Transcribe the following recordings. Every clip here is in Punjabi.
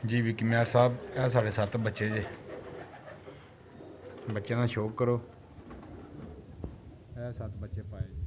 जी विकी मैर साहब ਇਹ ਸਾਡੇ 7 ਬੱਚੇ ਜੇ ਬੱਚਿਆਂ ਦਾ ਸ਼ੌਕ ਕਰੋ। ਇਹ 7 ਬੱਚੇ ਪਾਏ ਜੀ।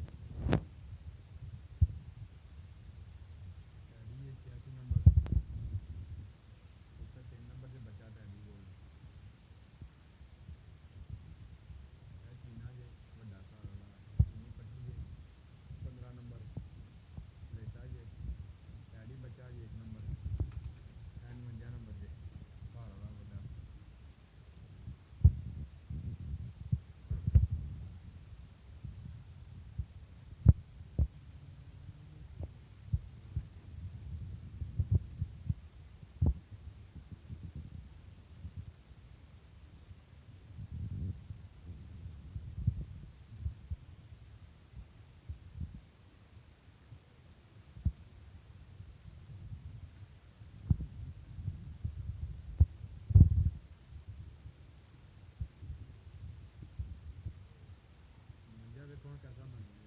देखो कैसा बन